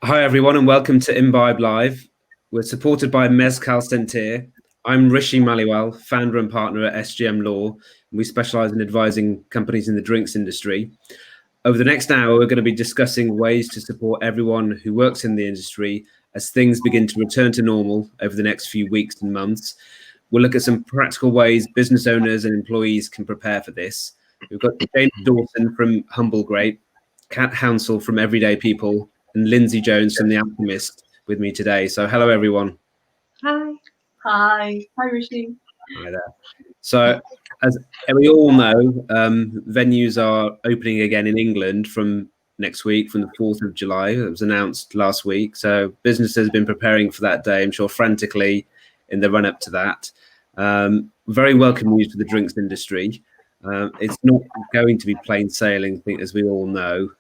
Hi everyone and welcome to Imbibe Live. We're supported by Mezcal Sentir. I'm Rishi Maliwal, founder and partner at SGM Law, and we specialize in advising companies in the drinks industry. Over the next hour, we're going to be discussing ways to support everyone who works in the industry as things begin to return to normal over the next few weeks and months. We'll look at some practical ways business owners and employees can prepare for this. We've got James Dawson from Humble Grape, Kat Hounsell from Everyday People, and Lindsay Jones from The Alchemist with me today. So hello, everyone. Hi. Hi. Hi, Rishi. Hi there. So as we all know, venues are opening again in England from next week, from the 4th of July. It was announced last week. So businesses have been preparing for that day, I'm sure, frantically in the run-up to that. Very welcome news for the drinks industry. It's not going to be plain sailing, I think, as we all know.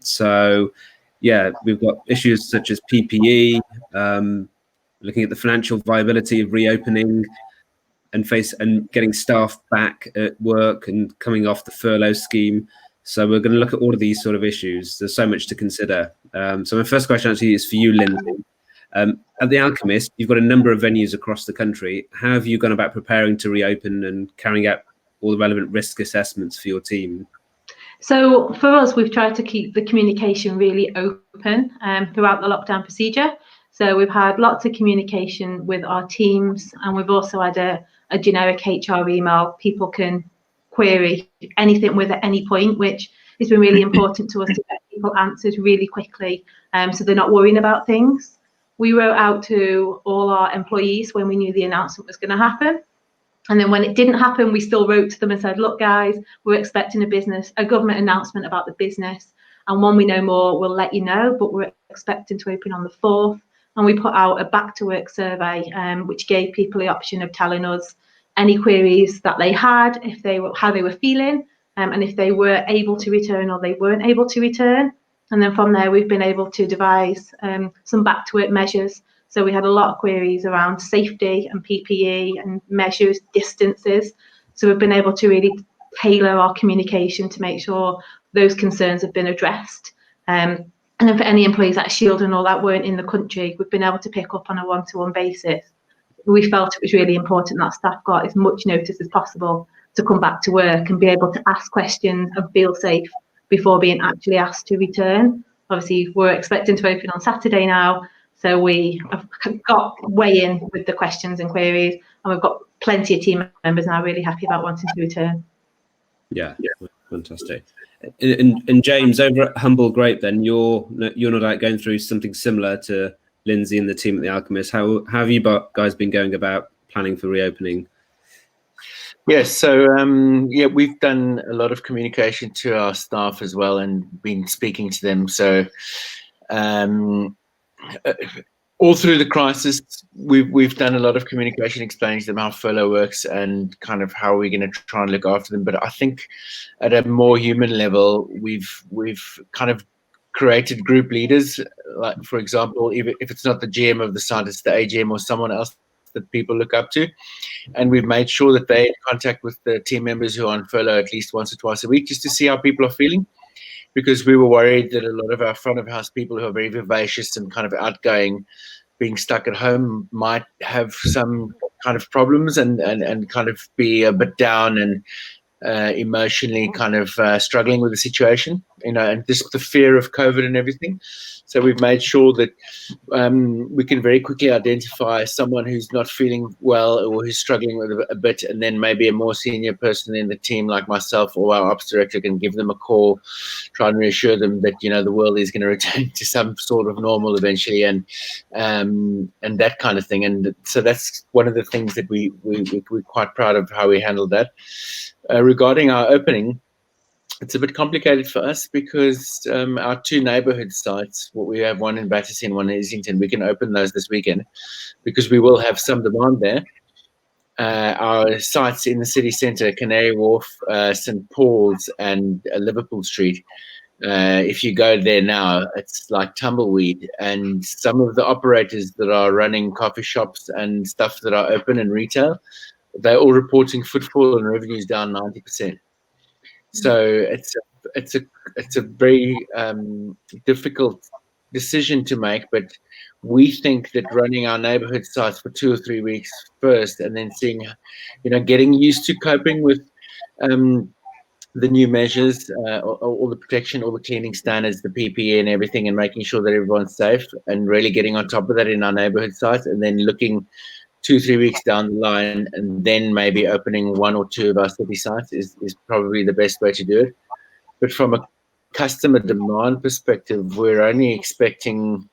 So yeah, we've got issues such as PPE, looking at the financial viability of reopening and getting staff back at work and coming off the furlough scheme. So we're going to look at all of these sort of issues. There's so much to consider. So my first question actually is for you, Lindsay. At The Alchemist, you've got a number of venues across the country. How have you gone about preparing to reopen and carrying out all the relevant risk assessments for your team? So for us, we've tried to keep the communication really open throughout the lockdown procedure. So we've had lots of communication with our teams, and we've also had a generic HR email. People can query anything with at any point, which has been really important to us to get people answered really quickly, so they're not worrying about things. We wrote out to all our employees when we knew the announcement was going to happen. And then when it didn't happen, we still wrote to them and said, look, guys, we're expecting a government announcement about the business. And when we know more, we'll let you know, but we're expecting to open on the 4th. And we put out a back to work survey, which gave people the option of telling us any queries that they had, how they were feeling, and if they were able to return or they weren't able to return. And then from there, we've been able to devise some back to work measures. So we had a lot of queries around safety and PPE and measures, distances. So we've been able to really tailor our communication to make sure those concerns have been addressed. And then for any employees that are shielded and all that weren't in the country, we've been able to pick up on a one-to-one basis. We felt it was really important that staff got as much notice as possible to come back to work and be able to ask questions and feel safe before being actually asked to return. Obviously, we're expecting to open on Saturday now. So we have got way in with the questions and queries, and we've got plenty of team members now really happy about wanting to return. Yeah. Fantastic. And James, over at Humble Grape, then you're no doubt going through something similar to Lindsay and the team at The Alchemist. How have you guys been going about planning for reopening? Yes, so we've done a lot of communication to our staff as well, and been speaking to them. So all through the crisis, we've done a lot of communication, explaining to them how furlough works and kind of how we're going to try and look after them. But I think at a more human level, we've kind of created group leaders. Like, for example, if it's not the GM of the site, it's the AGM or someone else that people look up to. And we've made sure that they're in contact with the team members who are on furlough at least once or twice a week, just to see how people are feeling. Because we were worried that a lot of our front of house people who are very vivacious and kind of outgoing, being stuck at home, might have some kind of problems and kind of be a bit down and emotionally kind of struggling with the situation, and just the fear of COVID and everything. So we've made sure that we can very quickly identify someone who's not feeling well or who's struggling with a bit, and then maybe a more senior person in the team like myself or our ops director can give them a call, try and reassure them that the world is going to return to some sort of normal eventually, and that kind of thing. And so that's one of the things that we're quite proud of how we handled that. Regarding our opening, it's a bit complicated for us because our two neighborhood sites, we have one in Battersea and one in Islington, we can open those this weekend because we will have some demand there. Our sites in the city centre, Canary Wharf, St Paul's and Liverpool Street, if you go there now, it's like tumbleweed. And some of the operators that are running coffee shops and stuff that are open in retail, they're all reporting footfall and revenues down 90%. So it's a very difficult decision to make, but we think that running our neighborhood sites for 2 or 3 weeks first, and then seeing, getting used to coping with the new measures, all the protection, all the cleaning standards, the PPE and everything, and making sure that everyone's safe, and really getting on top of that in our neighborhood sites, and then looking 2-3 weeks down the line, and then maybe opening 1 or 2 of our city sites is probably the best way to do it. But from a customer demand perspective, we're only expecting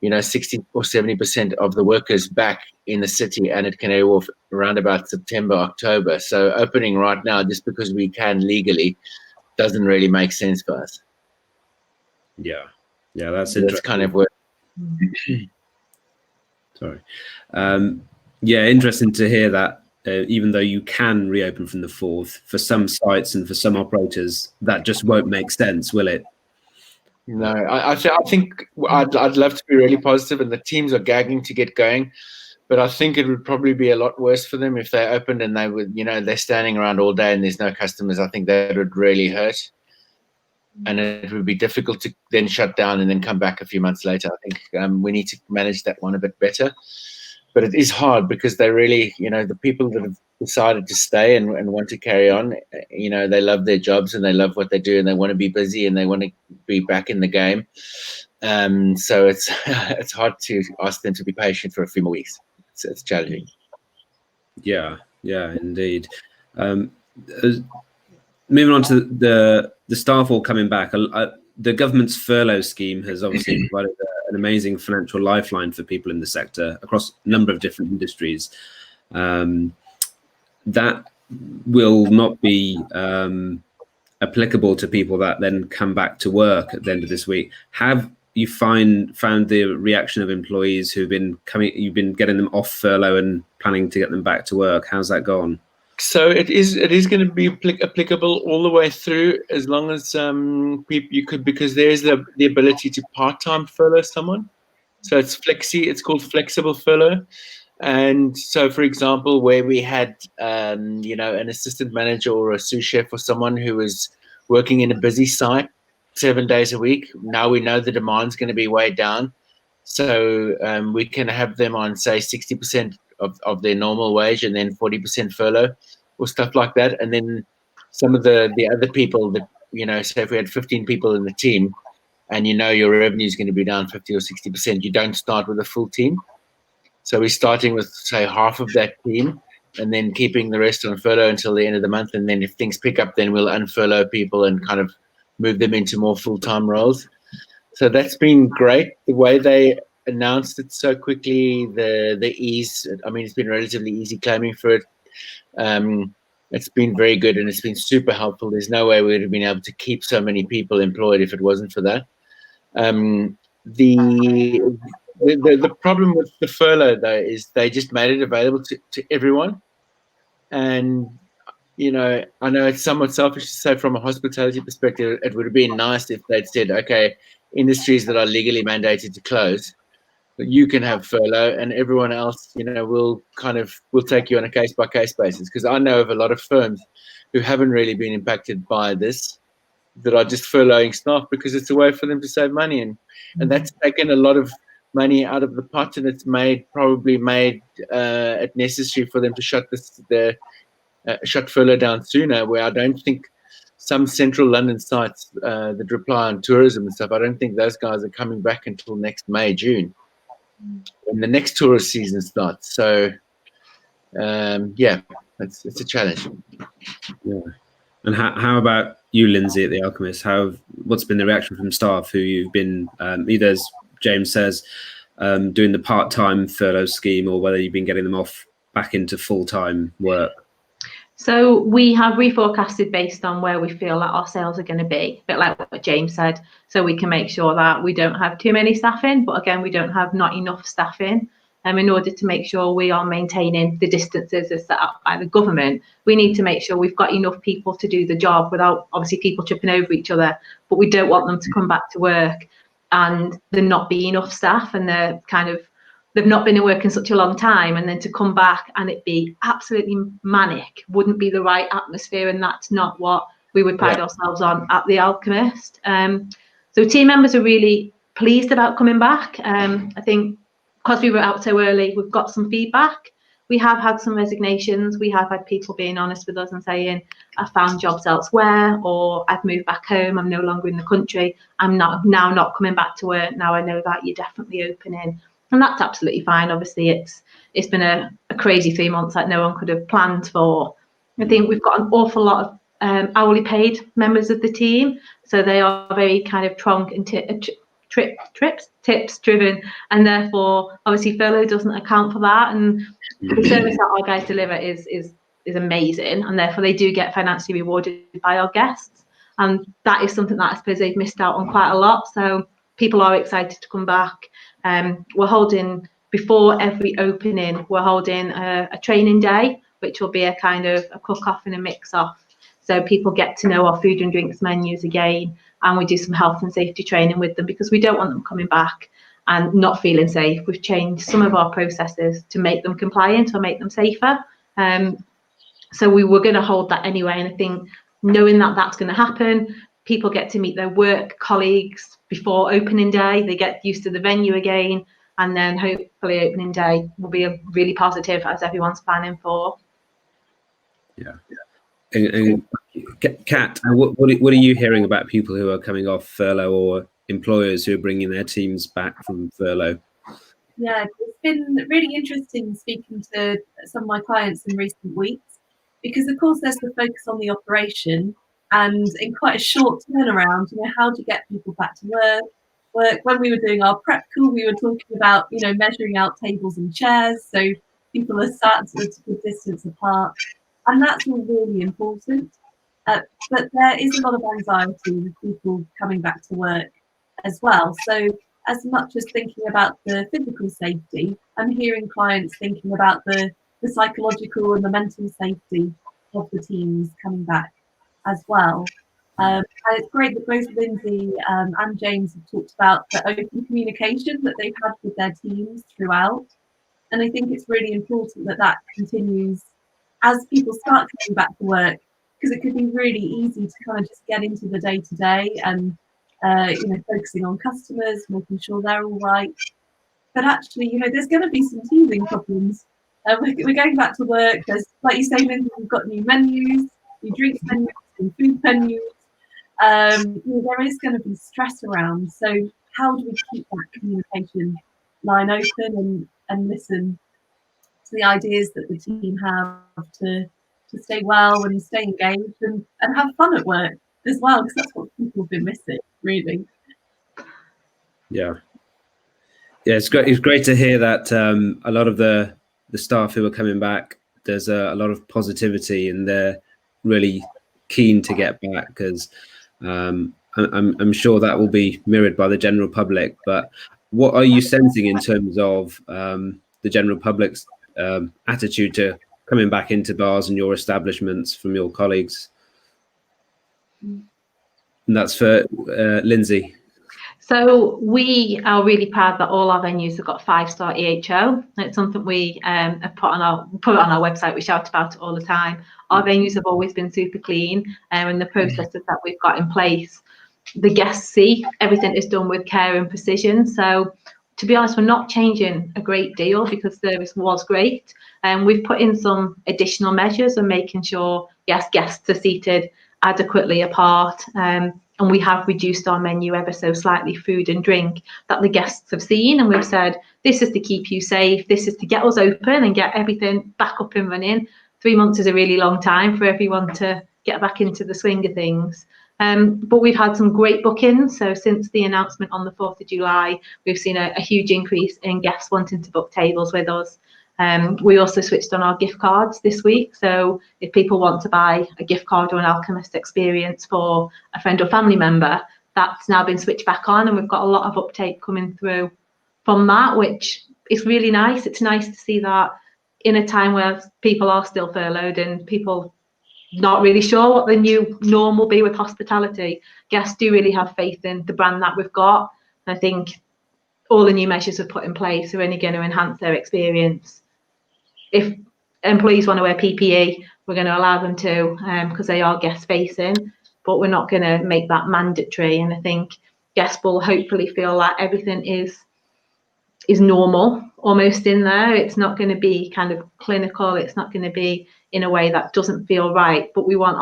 60 or 70% of the workers back in the city, and it can go off around about September, October. So opening right now, just because we can legally, doesn't really make sense for us. Yeah, that's so interesting. That's kind of where. Sorry. Interesting to hear that. Even though you can reopen from the 4th, for some sites and for some operators, that just won't make sense, will it? No, I think I'd love to be really positive, and the teams are gagging to get going. But I think it would probably be a lot worse for them if they opened and they would, they're standing around all day and there's no customers. I think that would really hurt. And it would be difficult to then shut down and then come back a few months later. I think we need to manage that one a bit better. But it is hard because they really, the people that have decided to stay and want to carry on, they love their jobs and they love what they do and they want to be busy and they want to be back in the game. So it's hard to ask them to be patient for a few more weeks. It's challenging. Yeah, indeed. Moving on to the staff all coming back, the government's furlough scheme has obviously provided an amazing financial lifeline for people in the sector across a number of different industries. That will not be applicable to people that then come back to work at the end of this week. Have you found the reaction of employees who've been coming? You've been getting them off furlough and planning to get them back to work. How's that gone? So it is going to be applicable all the way through, as long as people you could, because there is the ability to part-time furlough someone. So it's it's called flexible furlough. And so, for example, where we had an assistant manager or a sous chef or someone who was working in a busy site 7 days a week, now we know the demand's going to be way down. So we can have them on, say, 60% of their normal wage and then 40% furlough or stuff like that. And then some of the other people that, say if we had 15 people in the team and your revenue is going to be down 50 or 60%, you don't start with a full team. So we're starting with, say, half of that team and then keeping the rest on furlough until the end of the month. And then if things pick up, then we'll unfurlough people and kind of move them into more full-time roles. So that's been great. The way they announced it so quickly, the ease, it's been relatively easy claiming for it. It's been very good and it's been super helpful. There's no way we would have been able to keep so many people employed if it wasn't for that. The problem with the furlough, though, is they just made it available to everyone. And, I know it's somewhat selfish to say from a hospitality perspective, it would have been nice if they'd said, okay, industries that are legally mandated to close, you can have furlough, and everyone else, we'll take you on a case-by-case basis. Because I know of a lot of firms who haven't really been impacted by this, that are just furloughing staff because it's a way for them to save money. And that's taken a lot of money out of the pot, and it's probably made it necessary for them to shut furlough down sooner, where I don't think some central London sites that rely on tourism and stuff, I don't think those guys are coming back until next May, June, when the next tourist season starts. So, it's a challenge. Yeah. And how about you, Lindsay, at The Alchemist? What's been the reaction from staff who you've been, either, as James says, doing the part-time furlough scheme, or whether you've been getting them off back into full-time work? So we have reforecasted based on where we feel that our sales are going to be, a bit like what James said, so we can make sure that we don't have too many staff in, but again, we don't have not enough staff in. In order to make sure we are maintaining the distances as set up by the government, we need to make sure we've got enough people to do the job without obviously people tripping over each other, but we don't want them to come back to work and there not be enough staff, and they've not been in work in such a long time, and then to come back and it be absolutely manic wouldn't be the right atmosphere, and that's not what we would pride ourselves on at The Alchemist. So team members are really pleased about coming back. I think because we were out so early, we've got some feedback. We have had some resignations. We have had people being honest with us and saying, I found jobs elsewhere, or I've moved back home, I'm no longer in the country, I'm not coming back to work. Now I know that you're definitely opening. And that's absolutely fine. Obviously, it's been a crazy 3 months that no one could have planned for. I think we've got an awful lot of hourly paid members of the team. So they are very kind of trunk and tips driven, and therefore obviously furlough doesn't account for that. And the service that our guys deliver is amazing, and therefore they do get financially rewarded by our guests, and that is something that I suppose they've missed out on quite a lot. So people are excited to come back. We're holding, before every opening, we're holding a training day, which will be a kind of a cook-off and a mix-off, so people get to know our food and drinks menus again, and we do some health and safety training with them, because we don't want them coming back and not feeling safe. We've changed some of our processes to make them compliant or make them safer. So we were going to hold that anyway. And I think knowing that that's going to happen, people get to meet their work colleagues before opening day. They get used to the venue again. And then hopefully opening day will be a really positive, as everyone's planning for. Yeah. And Kat, what are you hearing about people who are coming off furlough, or employers who are bringing their teams back from furlough? Yeah, it's been really interesting speaking to some of my clients in recent weeks, because of course there's the focus on the operation, and in quite a short turnaround, how do you get people back to work? When we were doing our prep call, we were talking about, measuring out tables and chairs so people are sat at a good distance apart, and that's all really important. But there is a lot of anxiety with people coming back to work as well. So as much as thinking about the physical safety, I'm hearing clients thinking about the psychological and the mental safety of the teams coming back as well. And it's great that both Lindsay and James have talked about the open communication that they've had with their teams throughout. And I think it's really important that that continues as people start coming back to work, because it could be really easy to kind of just get into the day-to-day and focusing on customers, making sure they're all right. But actually, there's going to be some teething problems. We're going back to work. There's, like you say, Lindsay, we've got new menus, new drinks menus, new food menus. There is going to be stress around. So how do we keep that communication line open and listen to the ideas that the team have to stay well and stay engaged and have fun at work as well, because that's what people have been missing, really. Yeah, it's great. It's great to hear that a lot of the staff who are coming back, there's a lot of positivity, and they're really keen to get back, because I'm sure that will be mirrored by the general public. But what are you sensing in terms of the general public's attitude to coming back into bars and your establishments from your colleagues? And that's for Lindsay. So we are really proud that all our venues have got 5-star EHO. It's something we have put on our website. We shout about it all the time. Our venues have always been super clean, and the processes that we've got in place, the guests see everything is done with care and precision. So to be honest, we're not changing a great deal, because service was great. And we've put in some additional measures and making sure, yes, guests are seated adequately apart. And we have reduced our menu ever so slightly, food and drink, that the guests have seen. And we've said, this is to keep you safe. This is to get us open and get everything back up and running. 3 months is a really long time for everyone to get back into the swing of things. But we've had some great bookings. So since the announcement on the 4th of July, we've seen a huge increase in guests wanting to book tables with us. We also switched on our gift cards this week. So if people want to buy a gift card or an Alchemist experience for a friend or family member, that's now been switched back on. And we've got a lot of uptake coming through from that, which is really nice. It's nice to see that in a time where people are still furloughed and people not really sure what the new norm will be with hospitality. Guests do really have faith in the brand that we've got. And I think all the new measures we've put in place are only going to enhance their experience. If employees want to wear PPE, we're going to allow them to, because they are guest facing, but we're not going to make that mandatory. And I think guests will hopefully feel like everything is normal almost in there. It's not going to be kind of clinical. It's not going to be in a way that doesn't feel right. But we want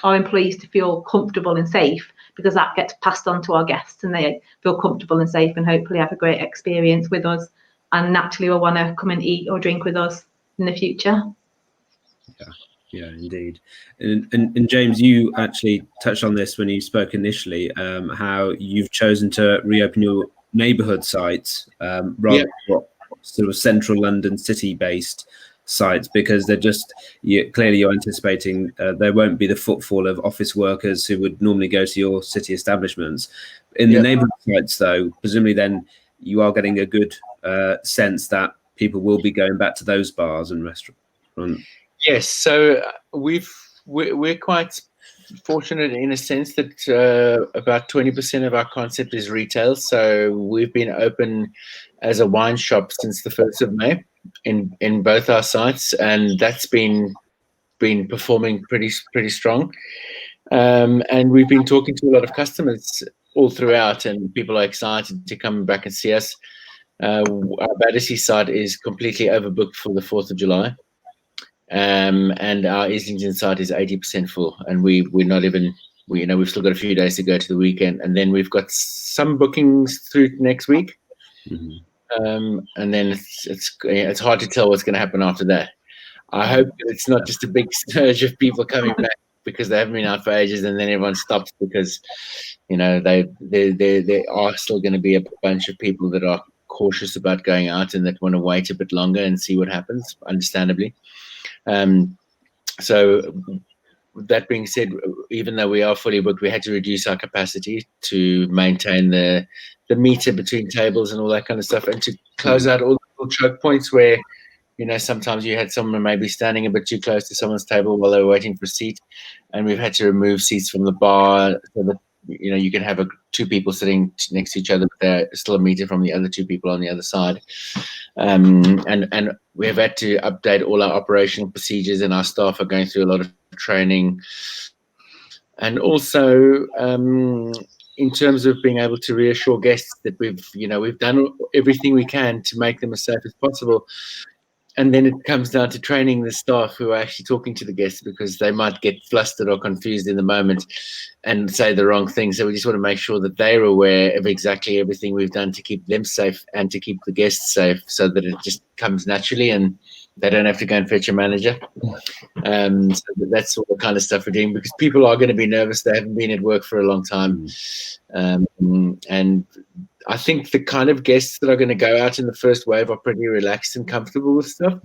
our employees to feel comfortable and safe, because that gets passed on to our guests and they feel comfortable and safe and hopefully have a great experience with us, and naturally will want to come and eat or drink with us in the future. Yeah, indeed. And James, you actually touched on this when you spoke initially, how you've chosen to reopen your neighbourhood sites rather than sort of central London city-based sites, because they're just clearly you're anticipating there won't be the footfall of office workers who would normally go to your city establishments. In the neighbourhood sites, though, presumably then you are getting a good sense that people will be going back to those bars and restaurants. Yes, so we're quite fortunate in a sense that about 20% of our concept is retail. So we've been open as a wine shop since the 1st of May in both our sites, and that's been performing pretty strong. And we've been talking to a lot of customers all throughout, and people are excited to come back and see us. Our Battersea site is completely overbooked for the 4th of July. And our Islington site is 80% full, and we're not even, we've still got a few days to go to the weekend, and then we've got some bookings through next week. And then it's hard to tell what's going to happen after that. I hope that it's not just a big surge of people coming back because they haven't been out for ages, and then everyone stops because there are still going to be a bunch of people that are cautious about going out and that want to wait a bit longer and see what happens, understandably. So that being said, even though we are fully booked, we had to reduce our capacity to maintain the meter between tables and all that kind of stuff, and to close out all the little choke points where, sometimes you had someone maybe standing a bit too close to someone's table while they were waiting for a seat, and we've had to remove seats from the bar so that you can have two people sitting next to each other, but there's still a meter from the other two people on the other side. And we have had to update all our operational procedures, and our staff are going through a lot of training. And also, in terms of being able to reassure guests that we've done everything we can to make them as safe as possible. And then it comes down to training the staff who are actually talking to the guests, because they might get flustered or confused in the moment and say the wrong thing. So we just want to make sure that they're aware of exactly everything we've done to keep them safe and to keep the guests safe, so that it just comes naturally and they don't have to go and fetch a manager. So that's all the kind of stuff we're doing, because people are going to be nervous. They haven't been at work for a long time. And I think the kind of guests that are going to go out in the first wave are pretty relaxed and comfortable with stuff.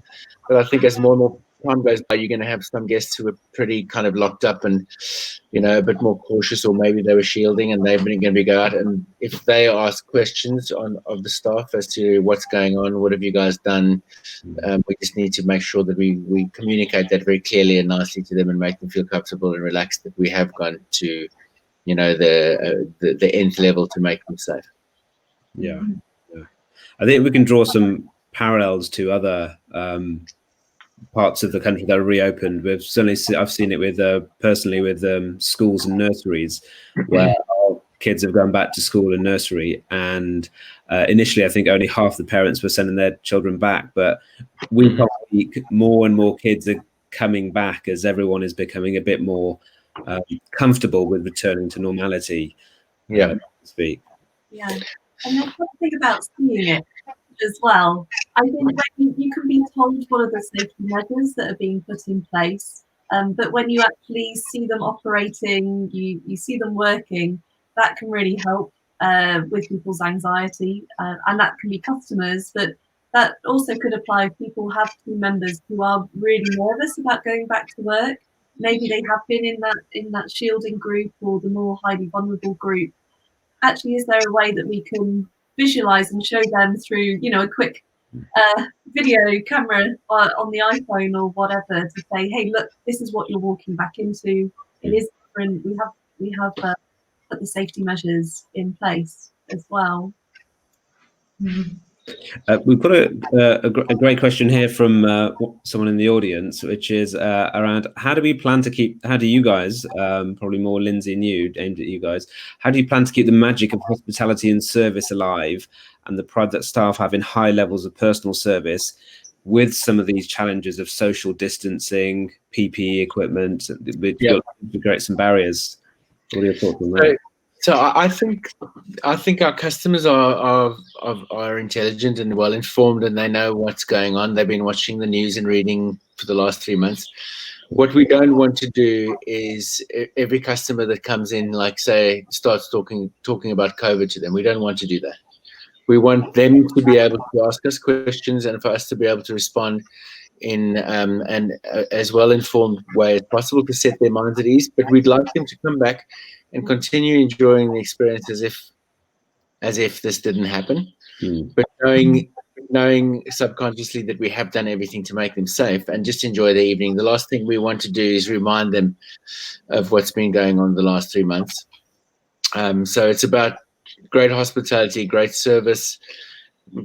But I think as more and more time goes by, you're going to have some guests who are pretty kind of locked up and, a bit more cautious, or maybe they were shielding and they've been going to go out. And if they ask questions of the staff as to what's going on, what have you guys done, we just need to make sure that we communicate that very clearly and nicely to them and make them feel comfortable and relaxed that we have gone to, the nth level to make them safe. Yeah. I think we can draw some parallels to other parts of the country that are reopened. I've seen it with personally with schools and nurseries, where our kids have gone back to school and nursery, and initially I think only half the parents were sending their children back, but week on week more and more kids are coming back as everyone is becoming a bit more comfortable with returning to normality. To speak. Yeah. And there's something about seeing it as well. I think when you can be told what are the safety measures that are being put in place, but when you actually see them operating, you see them working, that can really help with people's anxiety, and that can be customers, but that also could apply if people have team members who are really nervous about going back to work. Maybe they have been in that shielding group or the more highly vulnerable group. Actually, is there a way that we can visualize and show them through, a quick video camera on the iPhone or whatever, to say, hey, look, this is what you're walking back into. It is different. We have put the safety measures in place as well. We've got a great question here from someone in the audience, which is around how do you guys, probably more Lindsay and you, aimed at you guys, how do you plan to keep the magic of hospitality and service alive and the pride that staff have in high levels of personal service with some of these challenges of social distancing, PPE equipment, which will create some barriers? What are your thoughts on that? So I think our customers are intelligent and well informed, and they know what's going on. They've been watching the news and reading for the last 3 months. What we don't want to do is every customer that comes in, like say, starts talking about COVID to them. We don't want to do that. We want them to be able to ask us questions and for us to be able to respond in an as well informed way as possible to set their minds at ease. But we'd like them to come back and continue enjoying the experience as if this didn't happen, but knowing subconsciously that we have done everything to make them safe and just enjoy the evening. The last thing we want to do is remind them of what's been going on the last 3 months. So it's about great hospitality, great service,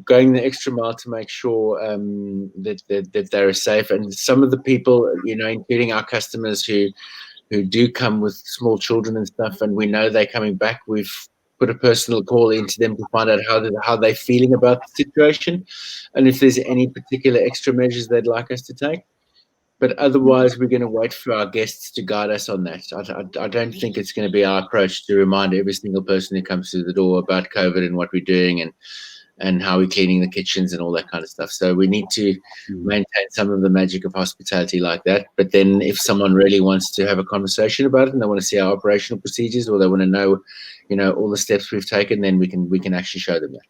going the extra mile to make sure that they're safe. And some of the people, including our customers who do come with small children and stuff, and we know they're coming back, we've put a personal call into them to find out how they're feeling about the situation and if there's any particular extra measures they'd like us to take. But otherwise, we're going to wait for our guests to guide us on that. I don't think it's going to be our approach to remind every single person who comes through the door about COVID and what we're doing and how we're cleaning the kitchens and all that kind of stuff. So we need to maintain some of the magic of hospitality like that. But then if someone really wants to have a conversation about it and they want to see our operational procedures or they want to know, all the steps we've taken, then we can actually show them that.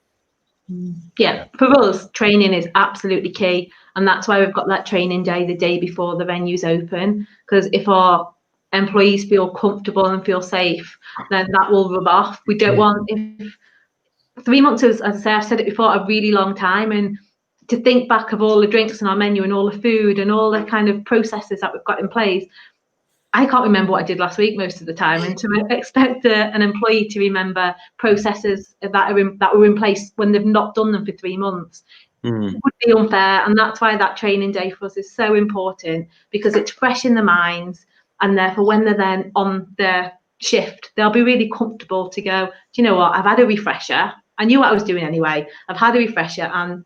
Yeah, for us, training is absolutely key. And that's why we've got that training day the day before the venues open. Because if our employees feel comfortable and feel safe, then that will rub off. We don't want, if 3 months is, as I say, I've said it before, a really long time. And to think back of all the drinks on our menu and all the food and all the kind of processes that we've got in place, I can't remember what I did last week most of the time. And to expect an employee to remember processes that were in place when they've not done them for 3 months would be unfair. And that's why that training day for us is so important, because it's fresh in their minds. And therefore, when they're then on their shift, they'll be really comfortable to go, do you know what, I've had a refresher. I knew what I was doing anyway. I've had a refresher and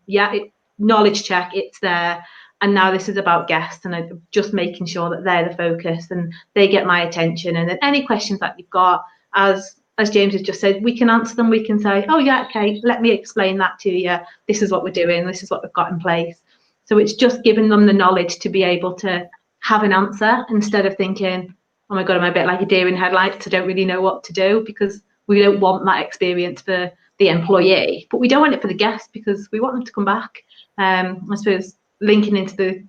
knowledge check, it's there. And now this is about guests and I'm just making sure that they're the focus and they get my attention. And then any questions that you've got, as James has just said, we can answer them. We can say, oh yeah, okay, let me explain that to you. This is what we're doing. This is what we've got in place. So it's just giving them the knowledge to be able to have an answer instead of thinking, oh my God, I'm a bit like a deer in headlights. I don't really know what to do, because we don't want that experience for the employee, but we don't want it for the guests because we want them to come back. I suppose linking into the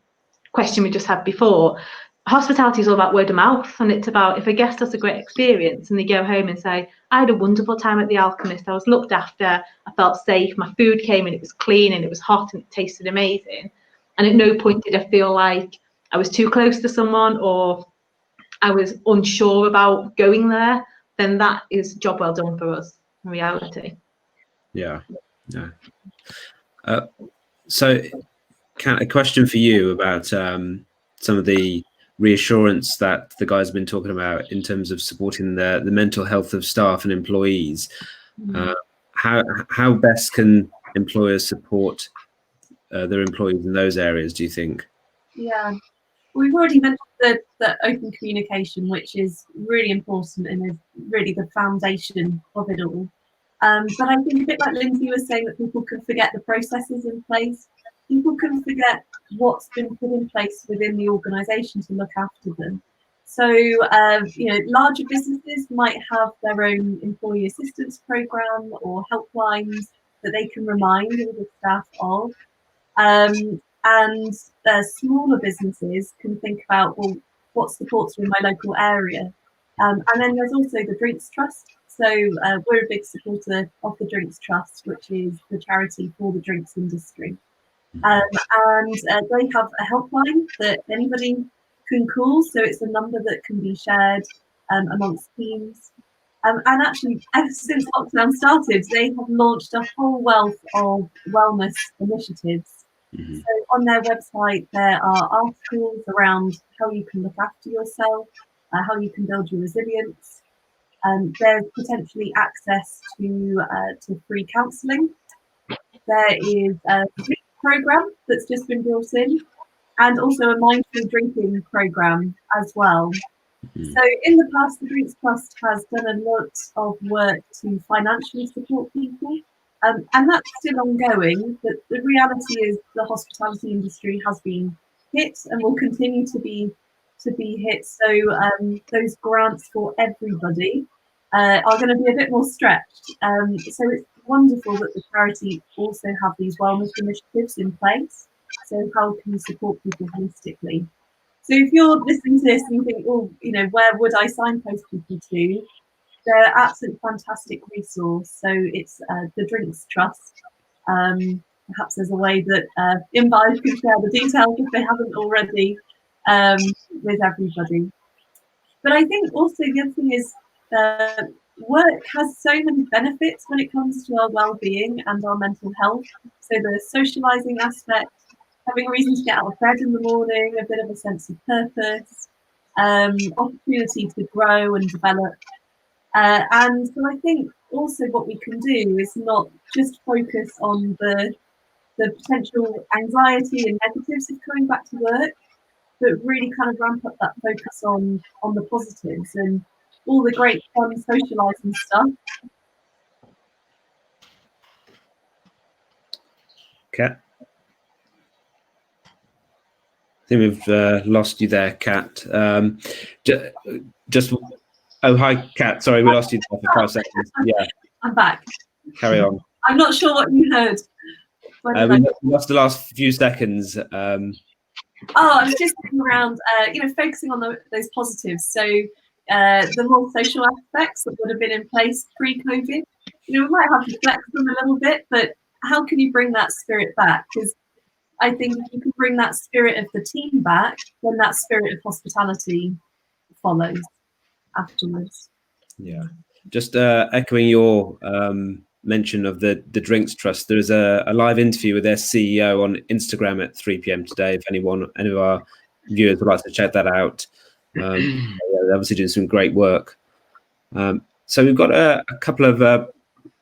question we just had before, hospitality is all about word of mouth, and it's about if a guest has a great experience and they go home and say, I had a wonderful time at the Alchemist, I was looked after, I felt safe, my food came and it was clean and it was hot and it tasted amazing, and at no point did I feel like I was too close to someone or I was unsure about going there, then that is job well done for us in reality. Yeah. So a question for you about some of the reassurance that the guys have been talking about in terms of supporting the mental health of staff and employees. How best can employers support their employees in those areas, do you think? Yeah, we've already mentioned the open communication, which is really important and is really the foundation of it all. But I think a bit like Lindsay was saying, that people can forget the processes in place. People can forget what's been put in place within the organisation to look after them. So, larger businesses might have their own employee assistance programme or helplines that they can remind all the staff of. And smaller businesses can think about, well, what supports are in my local area. And then there's also the Drinks Trust. So we're a big supporter of the Drinks Trust, which is the charity for the drinks industry. And they have a helpline that anybody can call. So it's a number that can be shared amongst teams. And actually, ever since lockdown started, they have launched a whole wealth of wellness initiatives. Mm-hmm. So on their website, there are articles around how you can look after yourself, how you can build your resilience. There's potentially access to free counselling. There is a sleep program that's just been brought in, and also a mindful drinking program as well. So in the past, the Drinks Trust has done a lot of work to financially support people, and that's still ongoing. But the reality is the hospitality industry has been hit and will continue to be hit. So those grants for everybody are going to be a bit more stretched. So it's wonderful that the charity also have these wellness initiatives in place. So how can you support people holistically? So if you're listening to this and you think, oh, you know, where would I signpost people to? They're an absolute fantastic resource. So it's the Drinks Trust. Perhaps there's a way that Imbibe can share the details if they haven't already with everybody. But I think also the other thing is work has so many benefits when it comes to our well-being and our mental health. So the socialising aspect, having a reason to get out of bed in the morning, a bit of a sense of purpose, opportunity to grow and develop. And so I think also what we can do is not just focus on the potential anxiety and negatives of coming back to work, but really kind of ramp up that focus on the positives and all the great fun socialising stuff. Kat? I think we've lost you there, Kat. Just oh, hi, Kat. Sorry, we lost you there for 5 seconds. Yeah, I'm back. carry on. I'm not sure what you heard. We lost the last few seconds. I was just looking around, focusing on those positives. So the more social aspects that would have been in place pre-COVID, we might have to flex them a little bit, but how can you bring that spirit back? Because I think if you can bring that spirit of the team back, then that spirit of hospitality follows afterwards. Yeah, just echoing your mention of the Drinks Trust. There's a live interview with their CEO on Instagram at 3 p.m. today. If any of our viewers would like to check that out, they're obviously doing some great work. So we've got a couple of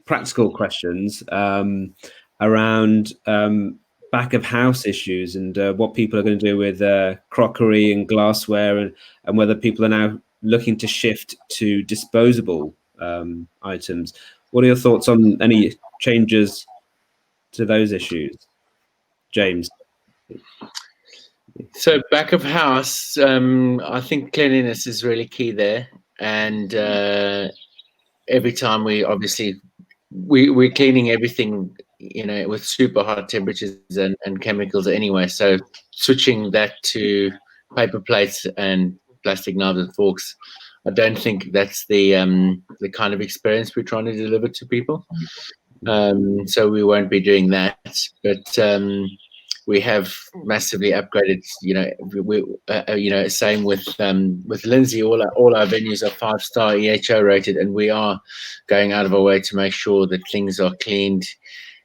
practical questions around back of house issues and what people are going to do with crockery and glassware, and whether people are now looking to shift to disposable items. What are your thoughts on any changes to those issues, James? So back of house, I think cleanliness is really key there, and every time we're cleaning everything, with super hot temperatures and chemicals anyway. So switching that to paper plates and plastic knives and forks, I don't think that's the kind of experience we're trying to deliver to people. So we won't be doing that, but we have massively upgraded. Same with Lindsay. All our venues are 5-star EHO rated, and we are going out of our way to make sure that things are cleaned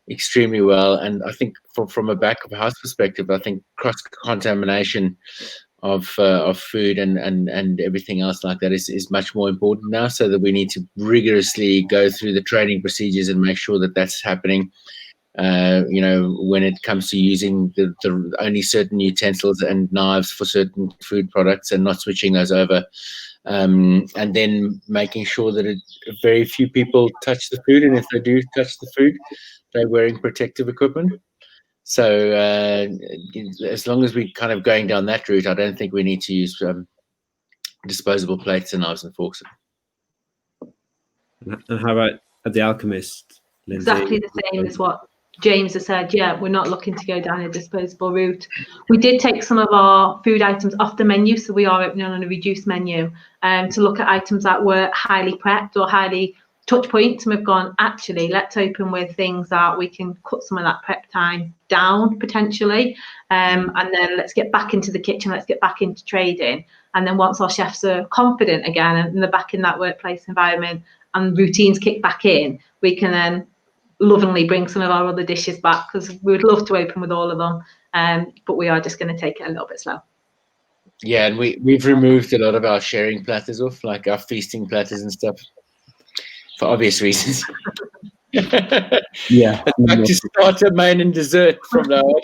extremely well. And I think from a back of house perspective, I think cross contamination of food and everything else like that is much more important now, so that we need to rigorously go through the training procedures and make sure that that's happening. When it comes to using the only certain utensils and knives for certain food products and not switching those over, and then making sure that very few people touch the food, and if they do touch the food, they're wearing protective equipment. So as long as we're kind of going down that route, I don't think we need to use disposable plates and knives and forks. And how about at the Alchemist, Lindsay? Exactly the same as what James has said. Yeah, we're not looking to go down a disposable route. We did take some of our food items off the menu, so we are opening on a reduced menu to look at items that were highly prepped or highly touch points, and we've gone, actually, let's open with things that we can cut some of that prep time down potentially, and then let's get back into the kitchen, let's get back into trading. And then once our chefs are confident again and they're back in that workplace environment and routines kick back in, we can then lovingly bring some of our other dishes back, because we would love to open with all of them, but we are just going to take it a little bit slow. Yeah, and we've removed a lot of our sharing platters off, like our feasting platters and stuff, for obvious reasons. Yeah. Back to starter, main, and dessert from now on.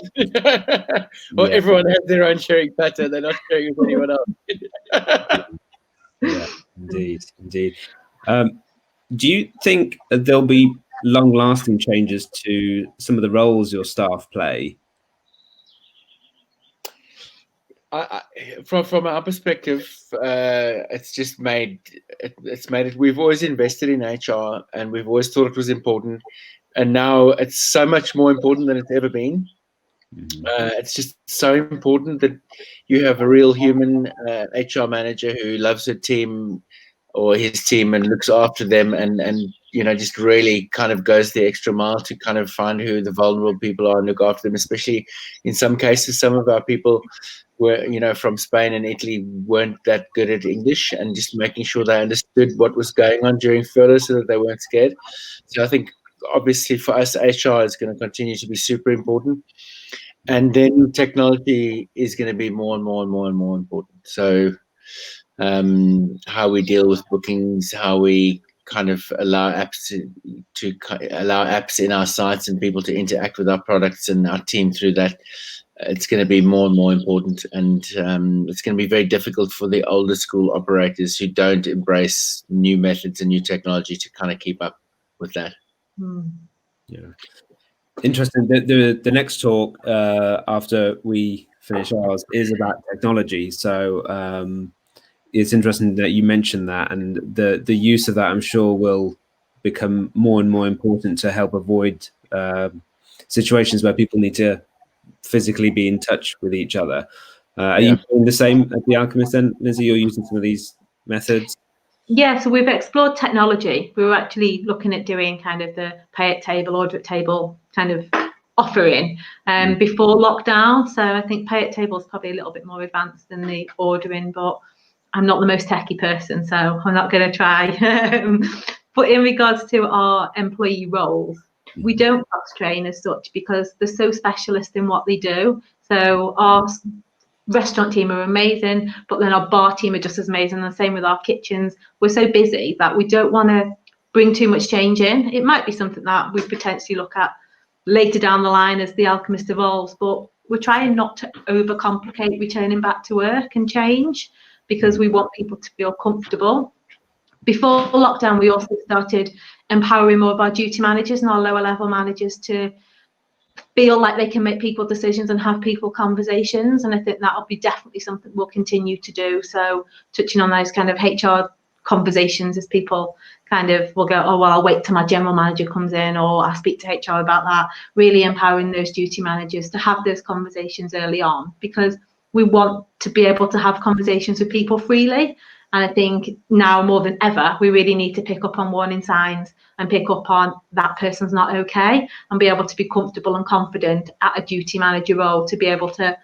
Or Yeah. everyone has their own sharing platter. They're not sharing with anyone else. Yeah, indeed. Do you think there'll be long-lasting changes to some of the roles your staff play? From our perspective, it's just made it. We've always invested in HR, and we've always thought it was important, and now it's so much more important than it's ever been. It's just so important that you have a real human HR manager who loves her team or his team and looks after them, and just really kind of goes the extra mile to kind of find who the vulnerable people are and look after them. Especially in some cases, some of our people were from Spain and Italy weren't that good at English, and just making sure they understood what was going on during furlough so that they weren't scared. So I think obviously for us, HR is going to continue to be super important. And then technology is going to be more and more and more and more important. So how we deal with bookings, how we kind of allow apps to allow apps in our sites and people to interact with our products and our team through that. It's going to be more and more important, and it's going to be very difficult for the older school operators who don't embrace new methods and new technology to kind of keep up with that. Yeah. Interesting. The next talk after we finish ours is about technology. So it's interesting that you mentioned that, and the use of that, I'm sure, will become more and more important to help avoid situations where people need to physically be in touch with each other. Are you doing the same at The Alchemist then, Lizzie? You're using some of these methods? Yeah, so we've explored technology. We were actually looking at doing kind of the pay at table, order at table kind of offering before lockdown. So I think pay at table is probably a little bit more advanced than the ordering, but I'm not the most techie person, so I'm not going to try. But in regards to our employee roles, we don't cross-train as such because they're so specialist in what they do. So our restaurant team are amazing, but then our bar team are just as amazing, and the same with our kitchens. We're so busy that we don't want to bring too much change in. It might be something that we potentially look at later down the line as The Alchemist evolves, but we're trying not to overcomplicate returning back to work and change, because we want people to feel comfortable. Before lockdown, we also started empowering more of our duty managers and our lower level managers to feel like they can make people decisions and have people conversations. And I think that'll be definitely something we'll continue to do. So touching on those kind of HR conversations as people kind of will go, oh, well, I'll wait till my general manager comes in, or I'll speak to HR about that. Really empowering those duty managers to have those conversations early on, because we want to be able to have conversations with people freely. And I think now more than ever, we really need to pick up on warning signs and pick up on that person's not okay, and be able to be comfortable and confident at a duty manager role to be able to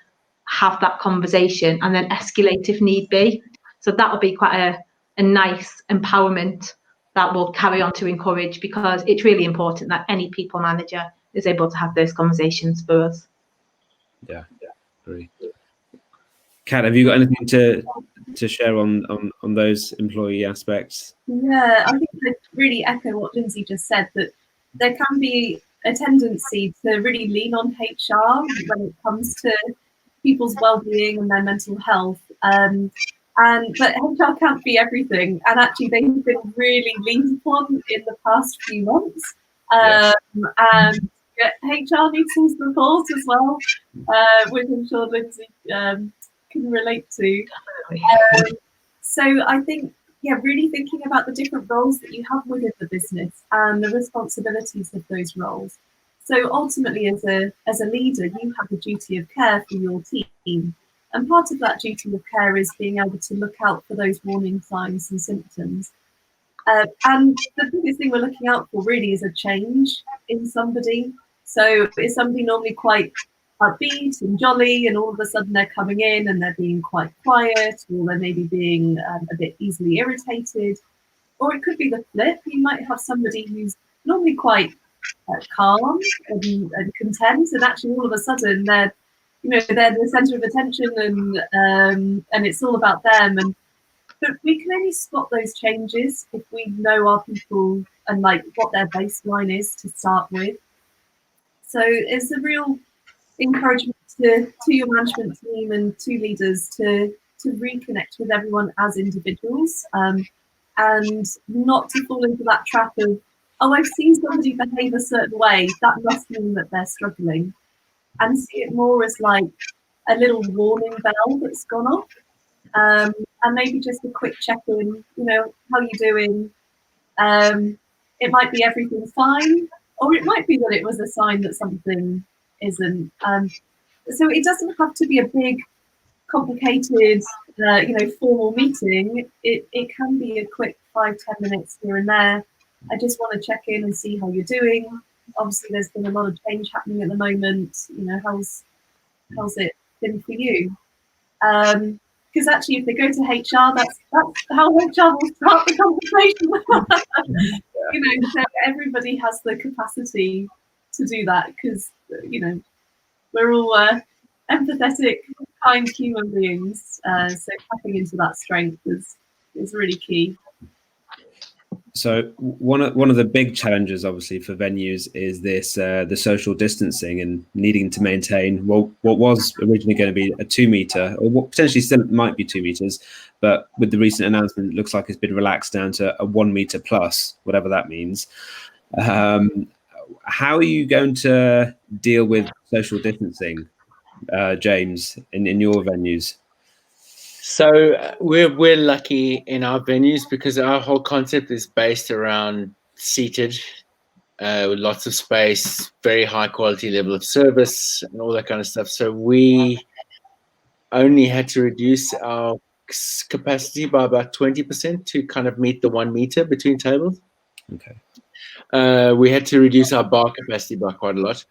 have that conversation and then escalate if need be. So that'll be quite a nice empowerment that we'll carry on to encourage, because it's really important that any people manager is able to have those conversations for us. Yeah, agree. Kat, have you got anything to share on those employee aspects? Yeah, I think I really echo what Lindsay just said, that there can be a tendency to really lean on HR when it comes to people's well-being and their mental health. But HR can't be everything, and actually they've been really leaned upon in the past few months. And HR needs some support as well, which I'm sure Lindsay can relate to. So I think, really thinking about the different roles that you have within the business and the responsibilities of those roles. So ultimately, as a leader, you have a duty of care for your team. And part of that duty of care is being able to look out for those warning signs and symptoms. And the biggest thing we're looking out for really is a change in somebody. So is somebody normally quite upbeat and jolly, and all of a sudden they're coming in and they're being quite quiet, or they're maybe being a bit easily irritated? Or it could be the flip. You might have somebody who's normally quite calm and content, and actually all of a sudden they're the center of attention, and it's all about them. But we can only spot those changes if we know our people and like what their baseline is to start with. So it's a real encouragement to your management team and to leaders to reconnect with everyone as individuals, and not to fall into that trap of, oh, I've seen somebody behave a certain way, that must mean that they're struggling, and see it more as like a little warning bell that's gone off, and maybe just a quick check-in, how you doing? It might be everything's fine, or it might be that it was a sign that something isn't. So it doesn't have to be a big, complicated, formal meeting. It can be a quick 5-10 minutes here and there. I just want to check in and see how you're doing. Obviously, there's been a lot of change happening at the moment. How's it been for you? Because actually, if they go to HR, that's how HR will start the conversation. So everybody has the capacity to do that, because we're all empathetic, kind human beings. So tapping into that strength is really key. So one of the big challenges, obviously, for venues is this the social distancing and needing to maintain what was originally going to be a 2 meter, or what potentially still might be 2 meters, but with the recent announcement, it looks like it's been relaxed down to a 1 meter plus, whatever that means. How are you going to deal with social distancing, James, in your venues? So we're lucky in our venues because our whole concept is based around seated, with lots of space, very high quality level of service, and all that kind of stuff. So we only had to reduce our capacity by about 20% to kind of meet the 1 meter between tables. Okay. We had to reduce our bar capacity by quite a lot,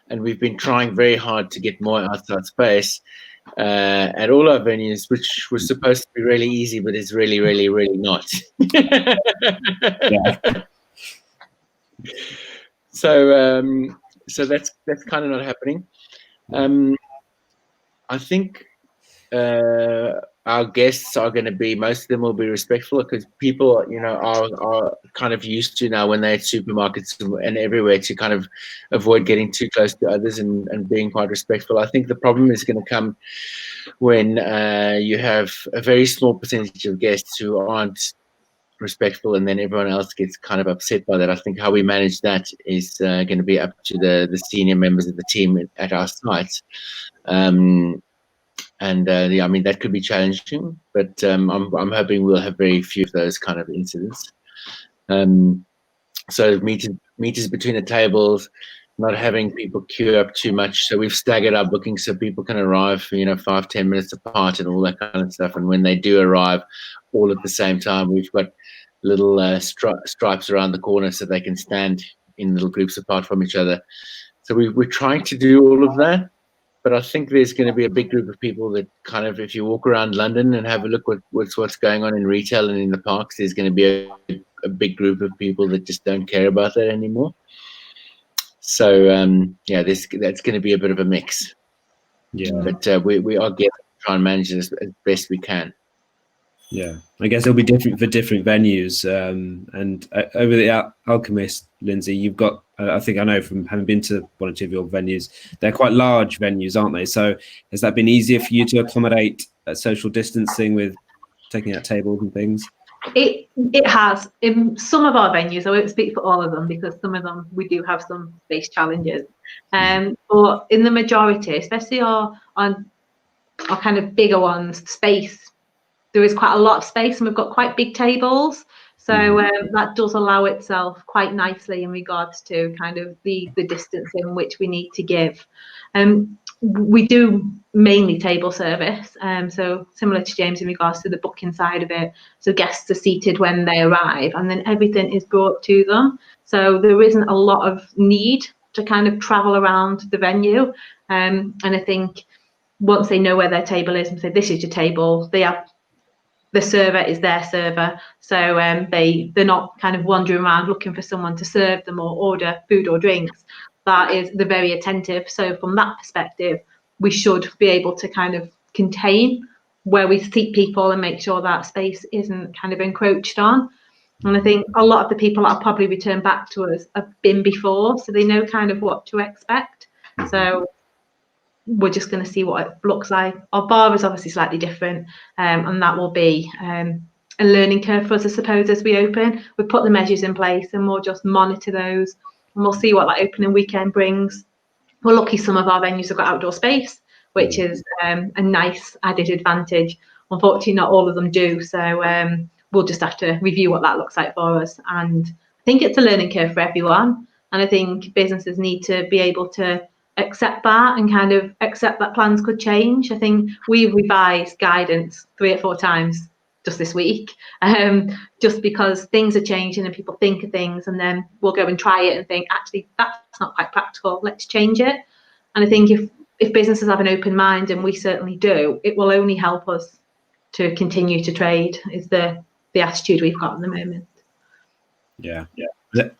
and we've been trying very hard to get more outside space at all our venues, which was supposed to be really easy, but it's really, really, really not. Yeah. So that's kind of not happening. I think our guests are going to be, most of them will be respectful, because people, are kind of used to now when they're at supermarkets and everywhere to kind of avoid getting too close to others and being quite respectful. I think the problem is going to come when you have a very small percentage of guests who aren't respectful, and then everyone else gets kind of upset by that. I think how we manage that is going to be up to the senior members of the team at our sites. I mean, that could be challenging, but I'm hoping we'll have very few of those kind of incidents. So meters between the tables, not having people queue up too much. So we've staggered our bookings so people can arrive, 5-10 minutes apart and all that kind of stuff. And when they do arrive all at the same time, we've got little stripes around the corner so they can stand in little groups apart from each other. So we're trying to do all of that. But I think there's going to be a big group of people that kind of, if you walk around London and have a look what's going on in retail and in the parks, there's going to be a big group of people that just don't care about that anymore. So that's going to be a bit of a mix. Yeah. But we are getting to try and manage it as best we can. Yeah, I guess it'll be different for different venues. And over the Alchemist, Lindsay, you've got, I think I know from having been to one or two of your venues, they're quite large venues, aren't they? So has that been easier for you to accommodate social distancing with taking out tables and things? It has. In some of our venues, I won't speak for all of them because some of them we do have some space challenges. But in the majority, especially our kind of bigger ones, space, there is quite a lot of space and we've got quite big tables. So that does allow itself quite nicely in regards to kind of the distance in which we need to give. We do mainly table service, so similar to James in regards to the booking side of it. So guests are seated when they arrive and then everything is brought to them. So there isn't a lot of need to kind of travel around the venue. And I think once they know where their table is and say, this is your table, they have the server is their server, so they're not kind of wandering around looking for someone to serve them or order food or drinks. They're very attentive. So from that perspective, we should be able to kind of contain where we seat people and make sure that space isn't kind of encroached on. And I think a lot of the people that have probably returned back to us have been before, so they know kind of what to expect. So we're just going to see what it looks like. Our bar is obviously slightly different, and that will be a learning curve for us, I suppose, as we open. We've put the measures in place and we'll just monitor those, and we'll see what that opening weekend brings. We're lucky some of our venues have got outdoor space, which is a nice added advantage. Unfortunately, not all of them do, so we'll just have to review what that looks like for us. And I think it's a learning curve for everyone, and I think businesses need to be able to accept that and kind of accept that plans could change. I think we've revised guidance 3 or 4 times just this week, just because things are changing and people think of things, and then we'll go and try it and think, actually, that's not quite practical, let's change it. And I think if businesses have an open mind, and we certainly do, it will only help us to continue to trade, is the attitude we've got at the moment. Yeah. I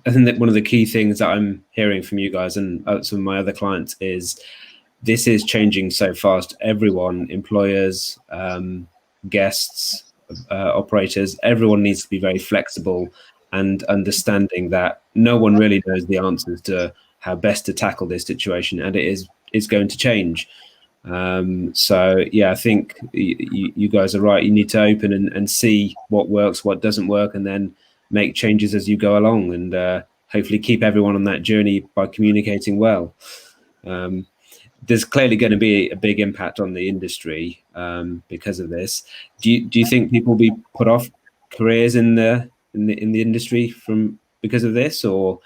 think that one of the key things that I'm hearing from you guys and some of my other clients is this is changing so fast. Everyone, employers, guests, operators, everyone needs to be very flexible and understanding that no one really knows the answers to how best to tackle this situation, and it's going to change. So yeah, I think you guys are right. You need to open and see what works, what doesn't work, and then make changes as you go along, and hopefully keep everyone on that journey by communicating well. There's clearly going to be a big impact on the industry because of this. Do you think people will be put off careers in the industry because of this, or